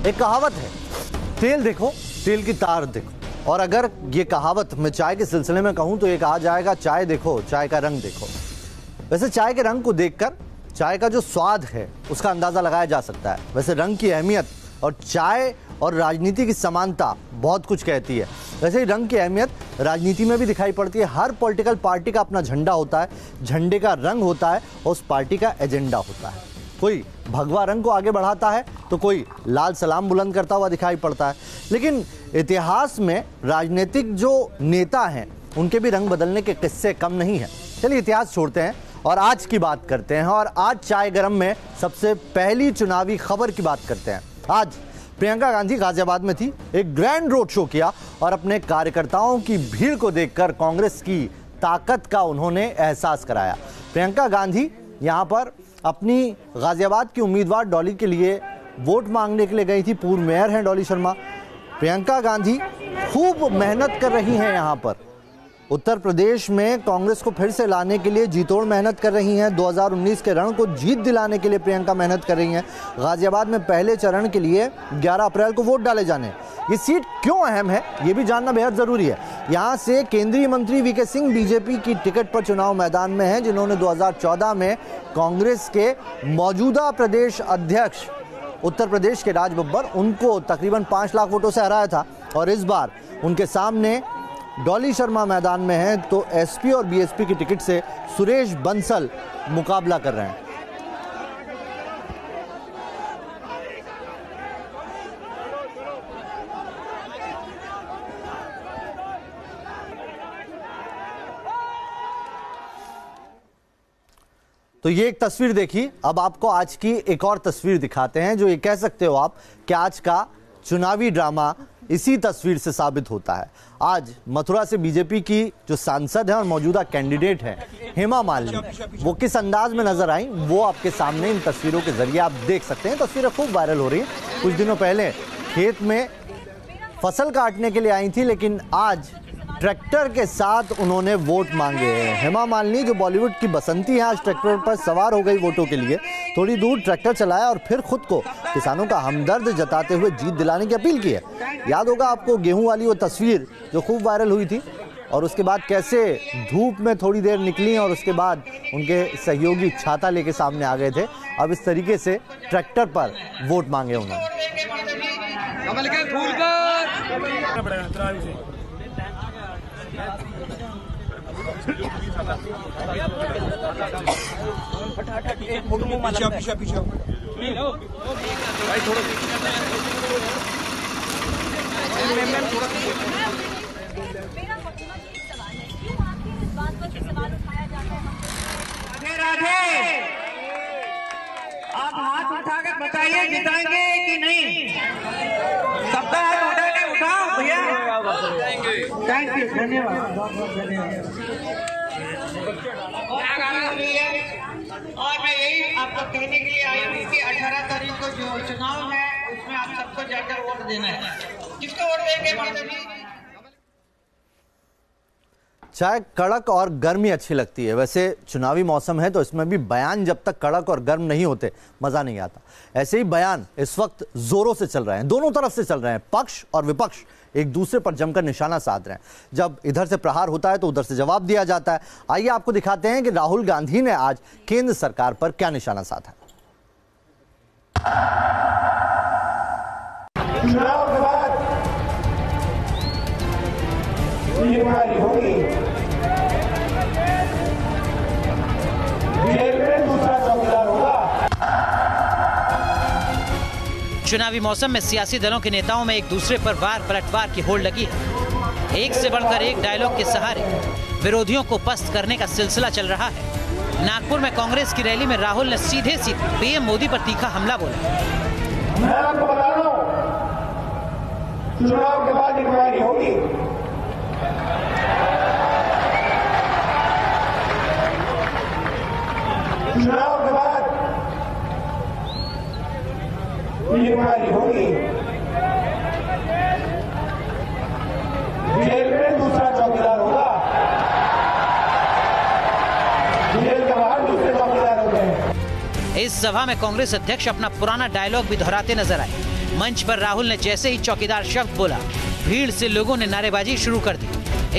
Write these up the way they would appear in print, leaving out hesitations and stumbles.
एक कहावत है, तेल देखो तेल की तार देखो। और अगर ये कहावत मैं चाय के सिलसिले में कहूं तो ये कहा जाएगा, चाय देखो चाय का रंग देखो। वैसे चाय के रंग को देखकर चाय का जो स्वाद है उसका अंदाजा लगाया जा सकता है। वैसे रंग की अहमियत और चाय और राजनीति की समानता बहुत कुछ कहती है। वैसे ही रंग की अहमियत राजनीति में भी दिखाई पड़ती है। हर पॉलिटिकल पार्टी का अपना झंडा होता है, झंडे का रंग होता है और उस पार्टी का एजेंडा होता है। कोई भगवा रंग को आगे बढ़ाता है तो कोई लाल सलाम बुलंद करता हुआ दिखाई पड़ता है। लेकिन इतिहास में राजनीतिक जो नेता हैं उनके भी रंग बदलने के किस्से कम नहीं हैं। चलिए इतिहास छोड़ते हैं और आज की बात करते हैं। और आज चाय गरम में सबसे पहली चुनावी खबर की बात करते हैं। आज प्रियंका गांधी गाजियाबाद में थी, एक ग्रैंड रोड शो किया और अपने कार्यकर्ताओं की भीड़ को देखकर कांग्रेस की ताकत का उन्होंने एहसास कराया। प्रियंका गांधी यहां पर अपनी गाजियाबाद की उम्मीदवार डॉली के लिए वोट मांगने के लिए गई थी। पूर्व मेयर हैं डॉली शर्मा। प्रियंका गांधी खूब मेहनत कर रही हैं। यहां पर उत्तर प्रदेश में कांग्रेस को फिर से लाने के लिए जीतोड़ मेहनत कर रही हैं। 2019 के रण को जीत दिलाने के लिए प्रियंका मेहनत कर रही हैं। गाजियाबाद में पहले चरण के लिए 11 अप्रैल को वोट डाले जाने। ये सीट क्यों अहम है ये भी जानना बेहद जरूरी है। यहां से केंद्रीय मंत्री वीके सिंह बीजेपी की टिकट पर चुनाव मैदान में हैं, जिन्होंने 2014 में कांग्रेस के मौजूदा प्रदेश अध्यक्ष उत्तर प्रदेश के राज बब्बर उनको तकरीबन 5 लाख वोटों से हराया था। और इस बार उनके सामने डॉली शर्मा मैदान में हैं तो एसपी और बीएसपी की टिकट से सुरेश बंसल मुकाबला कर रहे हैं। तो ये एक तस्वीर देखी। अब आपको आज की एक और तस्वीर दिखाते हैं, जो ये कह सकते हो आप कि आज का चुनावी ड्रामा इसी तस्वीर से साबित होता है। आज मथुरा से बीजेपी की जो सांसद हैं और मौजूदा कैंडिडेट हैं हेमा मालिनी, वो किस अंदाज में नजर आई वो आपके सामने इन तस्वीरों के जरिए आप देख सकते हैं। तस्वीरें खूब वायरल हो रही हैं। कुछ दिनों पहले खेत में फसल काटने के लिए आई थी, लेकिन आज ट्रैक्टर के साथ उन्होंने वोट मांगे हैं। हेमा मालिनी जो बॉलीवुड की बसंती है, आज ट्रैक्टर पर सवार हो गई वोटों के लिए। थोड़ी दूर ट्रैक्टर चलाया और फिर खुद को किसानों का हमदर्द जताते हुए जीत दिलाने की अपील की है। याद होगा आपको गेहूं वाली वो तस्वीर जो खूब वायरल हुई थी, और उसके बाद कैसे धूप में थोड़ी देर निकली और उसके बाद उनके सहयोगी छाता लेके सामने आ गए थे। अब इस तरीके से ट्रैक्टर पर वोट मांगे उन्होंने। पीछे पीछे भाई थोड़ा आप हाथ उठा कर बताइए जिताएंगे कि नहीं। सबका हाथ उठा के उठाओ भैया। थैंक यू, धन्यवाद, बहुत बहुत धन्यवाद। और मैं यही आपको कहने के लिए आई हूँ कि 18 तारीख को जो चुनाव है उसमें आप सबको जाकर वोट देना है। किसको वोट देंगे माता जी? चाय कड़क और गर्म ही अच्छी लगती है। वैसे चुनावी मौसम है तो इसमें भी बयान जब तक कड़क और गर्म नहीं होते मजा नहीं आता। ऐसे ही बयान इस वक्त जोरों से चल रहे हैं, दोनों तरफ से चल रहे हैं। पक्ष और विपक्ष एक दूसरे पर जमकर निशाना साध रहे हैं। जब इधर से प्रहार होता है तो उधर से जवाब दिया जाता है। आइए आपको दिखाते हैं कि राहुल गांधी ने आज केंद्र सरकार पर क्या निशाना साधा। चुनाव के बाद होगी, दूसरा चौकीदार होगा। चुनावी मौसम में सियासी दलों के नेताओं में एक दूसरे पर वार पलटवार की होड़ लगी है। एक से बढ़कर एक डायलॉग के सहारे विरोधियों को पस्त करने का सिलसिला चल रहा है। नागपुर में कांग्रेस की रैली में राहुल ने सीधे पीएम मोदी पर तीखा हमला बोला। मैं आपको बता रहा हूं, चुनाव के बाद इंक्वायरी होगी। चुनाव के बाद इंक्वायरी होगी। जेल में दूसरा चौकीदार होगा, जेल के बाहर दूसरे चौकीदार होंगे। इस सभा में कांग्रेस अध्यक्ष अपना पुराना डायलॉग भी दोहराते नजर आए। मंच पर राहुल ने जैसे ही चौकीदार शब्द बोला, भीड़ से लोगों ने नारेबाजी शुरू कर दी।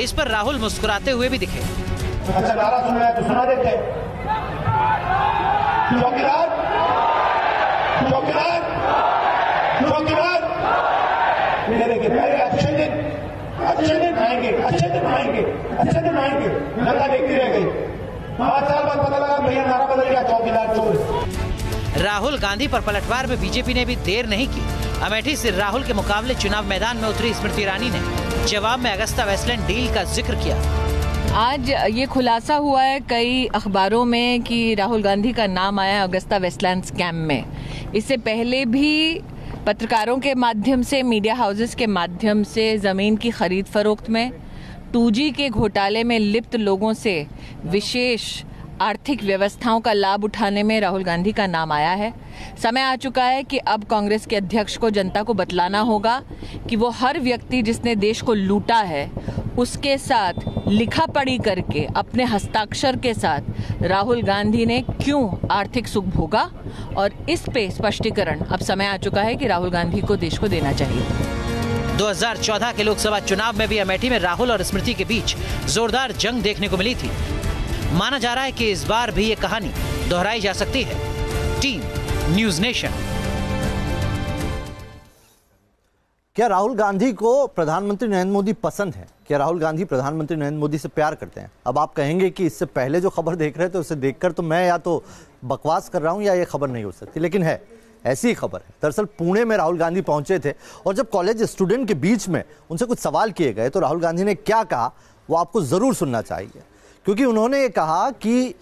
इस पर राहुल मुस्कुराते हुए भी दिखे। अच्छा, नारा सुन रहे हैं तो सुना देते हैं। चौकीदार, चौकीदार, चौकीदार। ये देखिए, पहले अच्छे दिन आएंगे, अच्छे दिन आएंगे, अच्छे दिन आएंगे। जनता देखती रह गई। 5 साल बाद पता लगा भैया नारा बदल गया, चौकीदार चोर। राहुल गांधी पर पलटवार में बीजेपी ने भी देर नहीं की। अमेठी से राहुल के मुकाबले चुनाव मैदान में उतरी स्मृति ईरानी ने जवाब में अगस्ता वेस्टलैंड डील का जिक्र किया। आज ये खुलासा हुआ है कई अखबारों में कि राहुल गांधी का नाम आया है अगस्ता वेस्टलैंड स्कैम में। इससे पहले भी पत्रकारों के माध्यम से, मीडिया हाउसेस के माध्यम से जमीन की खरीद फरोख्त में, 2G के घोटाले में लिप्त लोगों से विशेष आर्थिक व्यवस्थाओं का लाभ उठाने में राहुल गांधी का नाम आया है। समय आ चुका है कि अब कांग्रेस के अध्यक्ष को जनता को बतलाना होगा कि वो हर व्यक्ति जिसने देश को लूटा है उसके साथ लिखा पढ़ी करके अपने हस्ताक्षर के साथ राहुल गांधी ने क्यों आर्थिक सुख भोगा, और इस पे स्पष्टीकरण अब समय आ चुका है कि राहुल गांधी को देश को देना चाहिए। 2014 के लोकसभा चुनाव में भी अमेठी में राहुल और स्मृति के बीच जोरदार जंग देखने को मिली थी। माना जा रहा है कि इस बार भी ये कहानी दोहराई जा सकती है। Team news nation. क्या राहुल गांधी को प्रधानमंत्री नरेंद्र मोदी पसंद है? क्या राहुल गांधी प्रधानमंत्री नरेंद्र मोदी से प्यार करते हैं? अब आप कहेंगे कि इससे पहले जो खबर देख रहे थे उसे देखकर तो मैं या तो बकवास कर रहा हूं या ये खबर नहीं हो सकती, लेकिन है, ऐसी ही खबर है। दरअसल पुणे में राहुल गांधी पहुंचे थे और जब कॉलेज स्टूडेंट के बीच में उनसे कुछ सवाल किए गए तो राहुल गांधी ने क्या कहा वो आपको जरूर सुनना चाहिए, क्योंकि उन्होंने ये कहा कि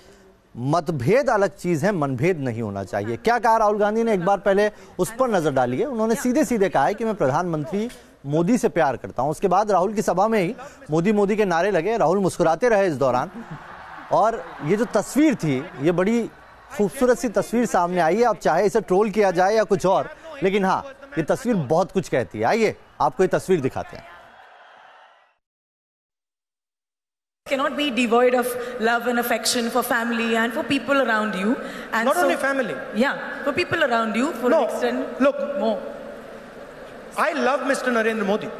मतभेद अलग चीज है, मनभेद नहीं होना चाहिए। क्या कहा राहुल गांधी ने, एक बार पहले उस पर नजर डालिए। उन्होंने सीधे सीधे कहा है कि मैं प्रधानमंत्री मोदी से प्यार करता हूं। उसके बाद राहुल की सभा में ही मोदी मोदी के नारे लगे। राहुल मुस्कुराते रहे इस दौरान, और ये जो तस्वीर थी ये बड़ी खूबसूरत सी तस्वीर सामने आई है। अब चाहे इसे ट्रोल किया जाए या कुछ और, लेकिन हाँ, ये तस्वीर बहुत कुछ कहती है। आइए आपको ये तस्वीर दिखाते हैं। Cannot be devoid of love and affection for family and for people around you. And not only family. Yeah, for people around you, for an extent. Look, more. I love Mr. Narendra Modi.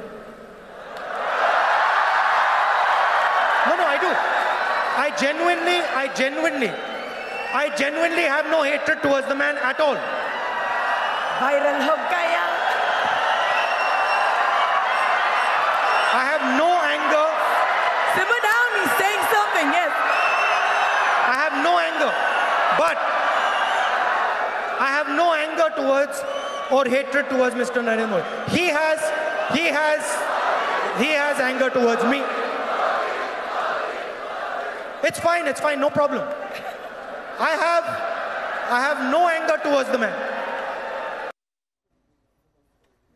No, I do. I genuinely have no hatred towards the man at all. Viral ho gaya. I have no anger. Simmer down, he's saying something, yes. I have no anger, but I have no anger towards or hatred towards Mr. Narendra Modi. He has anger towards me. It's fine, no problem. I have no anger towards the man.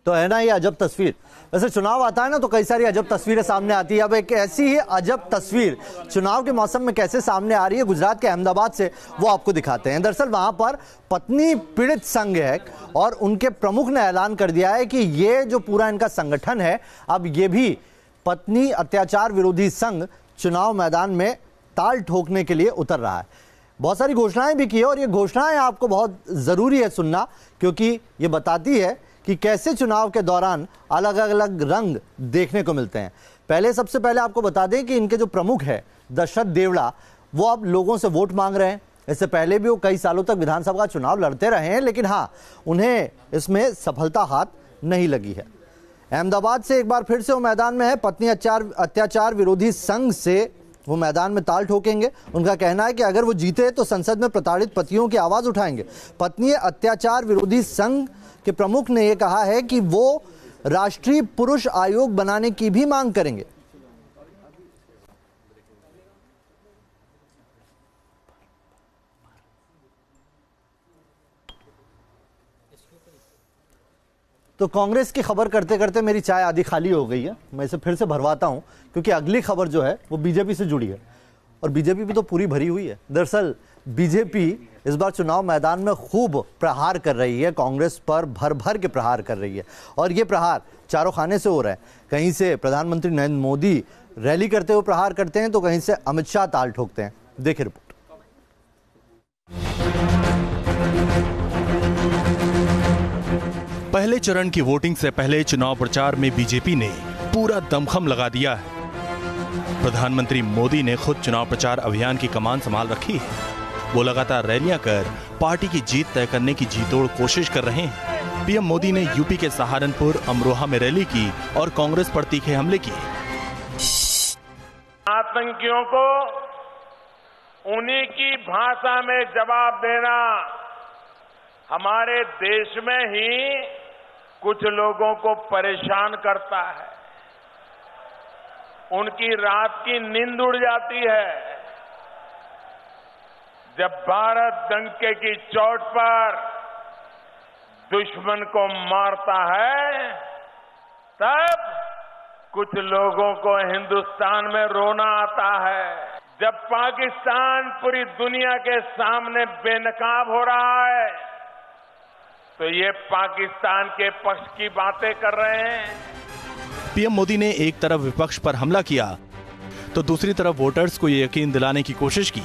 तो है ना ये अजब तस्वीर। वैसे चुनाव आता है ना तो कई सारी अजब तस्वीरें सामने आती है। अब एक ऐसी ही अजब तस्वीर चुनाव के मौसम में कैसे सामने आ रही है गुजरात के अहमदाबाद से, वो आपको दिखाते हैं। दरअसल वहां पर पत्नी पीड़ित संघ है और उनके प्रमुख ने ऐलान कर दिया है कि ये जो पूरा इनका संगठन है, अब ये भी पत्नी अत्याचार विरोधी संघ चुनाव मैदान में ताल ठोकने के लिए उतर रहा है। बहुत सारी घोषणाएं भी की है और ये घोषणाएं आपको बहुत जरूरी है सुनना, क्योंकि ये बताती है कि कैसे चुनाव के दौरान अलग अलग रंग देखने को मिलते हैं। सबसे पहले आपको बता दें कि इनके जो प्रमुख है दशरथ देवड़ा, वो अब लोगों से वोट मांग रहे हैं। इससे पहले भी वो कई सालों तक विधानसभा का चुनाव लड़ते रहे हैं, लेकिन हाँ, उन्हें इसमें सफलता हाथ नहीं लगी है। अहमदाबाद से एक बार फिर से वो मैदान में है। पत्नी अत्याचार विरोधी संघ से वो मैदान में ताल ठोकेंगे। उनका कहना है कि अगर वो जीते तो संसद में प्रताड़ित पतियों की आवाज उठाएंगे। पत्नी अत्याचार विरोधी संघ के प्रमुख ने यह कहा है कि वो राष्ट्रीय पुरुष आयोग बनाने की भी मांग करेंगे। तो कांग्रेस की खबर करते करते मेरी चाय आधी खाली हो गई है। मैं इसे फिर से भरवाता हूं क्योंकि अगली खबर जो है वो बीजेपी से जुड़ी है और बीजेपी भी तो पूरी भरी हुई है। दरअसल बीजेपी इस बार चुनाव मैदान में खूब प्रहार कर रही है, कांग्रेस पर भर भर के प्रहार कर रही है और ये प्रहार चारों खाने से हो रहा है। कहीं से प्रधानमंत्री नरेंद्र मोदी रैली करते हुए प्रहार करते हैं तो कहीं से अमित शाह ताल ठोकते हैं। देखिए रिपोर्ट। पहले चरण की वोटिंग से पहले चुनाव प्रचार में बीजेपी ने पूरा दमखम लगा दिया है। प्रधानमंत्री मोदी ने खुद चुनाव प्रचार अभियान की कमान संभाल रखी है। वो लगातार रैलियां कर पार्टी की जीत तय करने की जीतोड़ कोशिश कर रहे हैं। पीएम मोदी ने यूपी के सहारनपुर, अमरोहा में रैली की और कांग्रेस पर तीखे हमले किए। आतंकियों को उन्हीं की भाषा में जवाब देना हमारे देश में ही कुछ लोगों को परेशान करता है। उनकी रात की नींद उड़ जाती है। जब भारत डंके की चोट पर दुश्मन को मारता है, तब कुछ लोगों को हिंदुस्तान में रोना आता है। जब पाकिस्तान पूरी दुनिया के सामने बेनकाब हो रहा है, तो ये पाकिस्तान के पक्ष की बातें कर रहे हैं। पीएम मोदी ने एक तरफ विपक्ष पर हमला किया तो दूसरी तरफ वोटर्स को ये यकीन दिलाने की कोशिश की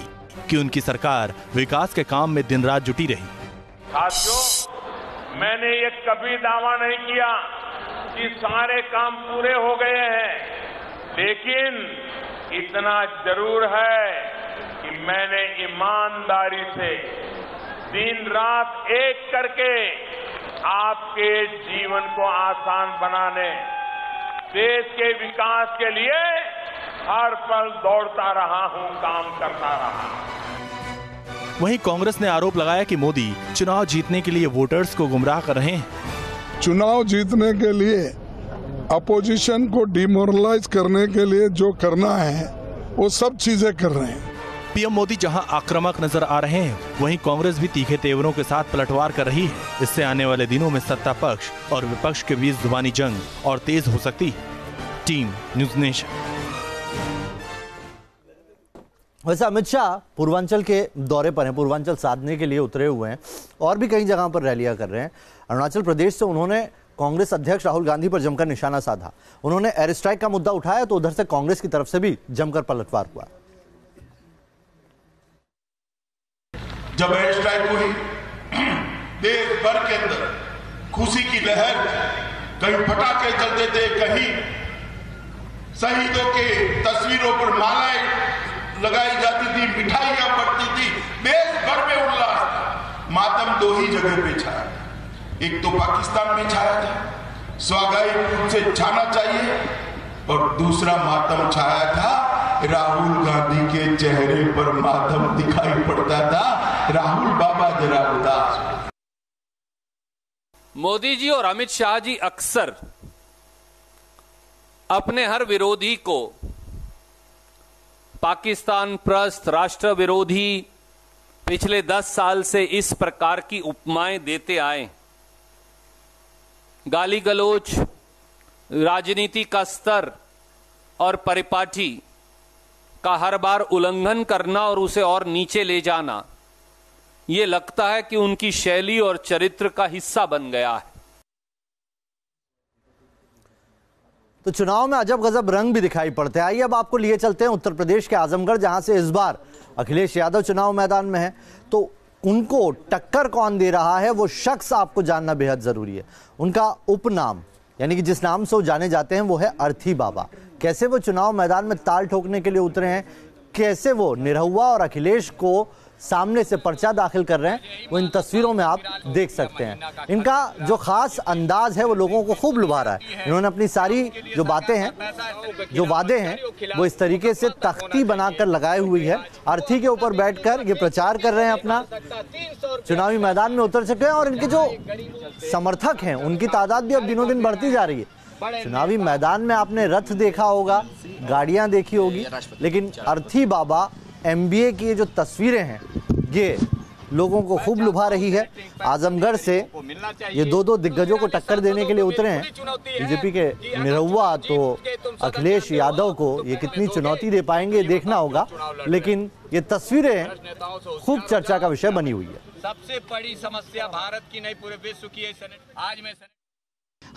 कि उनकी सरकार विकास के काम में दिन रात जुटी रही। साथियों, मैंने ये कभी दावा नहीं किया कि सारे काम पूरे हो गए हैं, लेकिन इतना जरूर है कि मैंने ईमानदारी से दिन रात एक करके आपके जीवन को आसान बनाने, देश के विकास के लिए हर पल दौड़ता रहा हूं, काम करता रहा। वहीं कांग्रेस ने आरोप लगाया कि मोदी चुनाव जीतने के लिए वोटर्स को गुमराह कर रहे हैं। चुनाव जीतने के लिए अपोजिशन को डिमोरलाइज करने के लिए जो करना है वो सब चीजें कर रहे हैं। पीएम मोदी जहां आक्रामक नजर आ रहे हैं, वहीं कांग्रेस भी तीखे तेवरों के साथ पलटवार कर रही है। इससे आने वाले दिनों में सत्ता पक्ष और विपक्ष के बीच जुबानी जंग और तेज हो सकती है। Team news nation. वैसे अमित शाह पूर्वांचल के दौरे पर हैं, पूर्वांचल साधने के लिए उतरे हुए हैं और भी कई जगहों पर रैलियां कर रहे हैं। अरुणाचल प्रदेश से उन्होंने कांग्रेस अध्यक्ष राहुल गांधी पर जमकर निशाना साधा। उन्होंने एयर स्ट्राइक का मुद्दा उठाया तो उधर से कांग्रेस की तरफ से भी जमकर पलटवार हुआ। जब एयर स्ट्राइक हुई, देश भर के अंदर खुशी की लहर, कहीं पटाखे चलते थे, कहीं शहीदों के तस्वीरों पर मालाएं लगाई जाती थी, मिठाइयां बढ़ती थी, देश भर में उल्लास था। मातम दो ही जगह पे छाया, एक तो पाकिस्तान में छाया था, स्वाभाविक रूप से छाना चाहिए, और दूसरा मातम छाया था, राहुल गांधी के चेहरे पर मातम दिखाई पड़ता था। राहुल बाबा जरा उदास। मोदी जी और अमित शाह जी अक्सर अपने हर विरोधी को पाकिस्तान प्रस्त, राष्ट्र विरोधी पिछले 10 साल से इस प्रकार की उपमाएं देते आए। गाली गलौज, राजनीति का स्तर और परिपाटी का हर बार उल्लंघन करना और उसे और नीचे ले जाना, ये लगता है कि उनकी शैली और चरित्र का हिस्सा बन गया है। तो चुनाव में अजब गजब रंग भी दिखाई पड़ते हैं। आइए अब आपको लिए चलते हैं उत्तर प्रदेश के आजमगढ़, जहां से इस बार अखिलेश यादव चुनाव मैदान में है। तो उनको टक्कर कौन दे रहा है, वो शख्स आपको जानना बेहद जरूरी है। उनका उपनाम, यानी कि जिस नाम से वो जाने जाते हैं, वो है अर्थी बाबा। कैसे वो चुनाव मैदान में ताल ठोकने के लिए उतरे हैं, कैसे वो निरहुआ और अखिलेश को सामने से पर्चा दाखिल कर रहे हैं, वो इन तस्वीरों में आप देख सकते हैं। इनका जो खास अंदाज है वो लोगों को खूब लुभा रहा है। इन्होंने अपनी सारी जो बातें हैं, जो वादे हैं, वो इस तरीके से तख्ती बनाकर लगाई हुई है। अर्थी के ऊपर बैठकर ये प्रचार कर रहे हैं, अपना चुनावी मैदान में उतर चुके हैं और इनके जो समर्थक हैं उनकी तादाद भी अब दिनों दिन बढ़ती जा रही है। चुनावी मैदान में आपने रथ देखा होगा, गाड़ियां देखी होगी, लेकिन अर्थी बाबा एमबीए की ये जो तस्वीरें हैं ये लोगों को खूब लुभा रही है। आजमगढ़ से ये दो दिग्गजों को टक्कर देने के लिए उतरे हैं। बीजेपी के निरहुआ तो अखिलेश यादव को ये कितनी चुनौती दे पाएंगे देखना होगा, लेकिन ये तस्वीरें खूब चर्चा का विषय बनी हुई है। सबसे बड़ी समस्या भारत की नहीं पूरे विश्व की है। आज मैं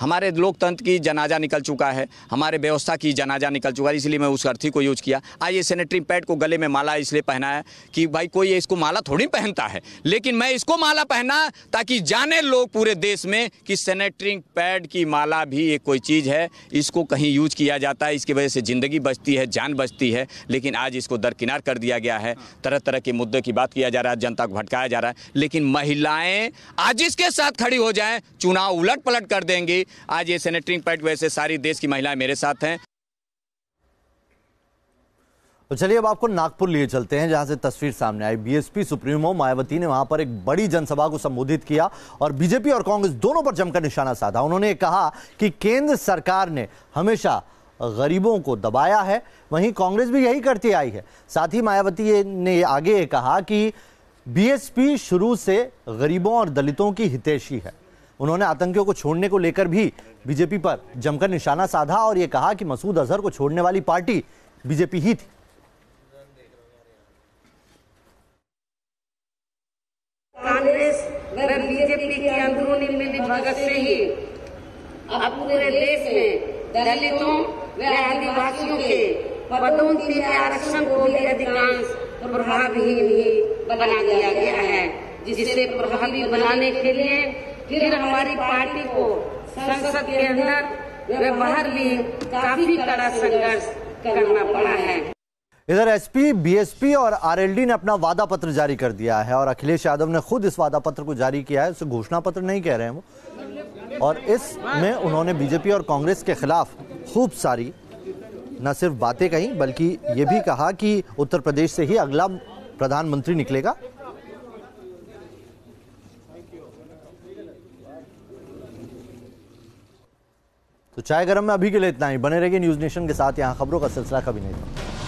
हमारे लोकतंत्र की जनाजा निकल चुका है, हमारे व्यवस्था की जनाजा निकल चुका है, इसलिए मैं उस अर्थी को यूज किया। आज ये सैनिटरी पैड को गले में माला इसलिए पहनाया कि भाई कोई इसको माला थोड़ी पहनता है, लेकिन मैं इसको माला पहना ताकि जाने लोग पूरे देश में कि सैनिटरी पैड की माला भी एक कोई चीज़ है, इसको कहीं यूज किया जाता है, इसकी वजह से ज़िंदगी बचती है, जान बचती है। लेकिन आज इसको दरकिनार कर दिया गया है, तरह तरह के मुद्दे की बात किया जा रहा है, जनता को भटकाया जा रहा है। लेकिन महिलाएं आज इसके साथ खड़ी हो जाएं, चुनाव उलट पलट कर देंगी। आज ये सैनिटरी पैड की वजह से सारी देश की महिलाएं मेरे साथ हैं। तो चलिए अब आपको नागपुर लिए चलते हैं, जहां से तस्वीर सामने आई। बीएसपी सुप्रीमो मायावती ने वहां पर एक बड़ी जनसभा को संबोधित किया और बीजेपी और कांग्रेस दोनों पर जमकर निशाना साधा। उन्होंने कहा कि केंद्र सरकार ने हमेशा गरीबों को दबाया है, वहीं कांग्रेस भी यही करती आई है। साथ ही मायावती ने आगे कहा कि बीएसपी शुरू से गरीबों और दलितों की हितैषी है। उन्होंने आतंकियों को छोड़ने को लेकर भी बीजेपी पर जमकर निशाना साधा और यह कहा कि मसूद अजहर को छोड़ने वाली पार्टी बीजेपी ही थी। कांग्रेस व बीजेपी की अंदरूनी मिलीभगत से ही अब पूरे देश में दलितों व आदिवासियों के पदोन्नति में आरक्षण को भी अधिकांश प्रभावी बना दिया गया है, जिसे प्रभावी बनाने के लिए फिर हमारी पार्टी को संसद के अंदर व बाहर भी काफी कड़ा संघर्ष करना पड़ा है। इधर एसपी, बीएसपी और आरएलडी ने अपना वादा पत्र जारी कर दिया है और अखिलेश यादव ने खुद इस वादा पत्र को जारी किया है। उसे घोषणा पत्र नहीं कह रहे हैं वो, और इसमें उन्होंने बीजेपी और कांग्रेस के खिलाफ खूब सारी न सिर्फ बातें कही बल्कि ये भी कहा कि उत्तर प्रदेश से ही अगला प्रधानमंत्री निकलेगा। तो चाय गरम में अभी के लिए इतना ही। बने रहिए न्यूज नेशन के साथ, यहां खबरों का सिलसिला कभी नहीं था।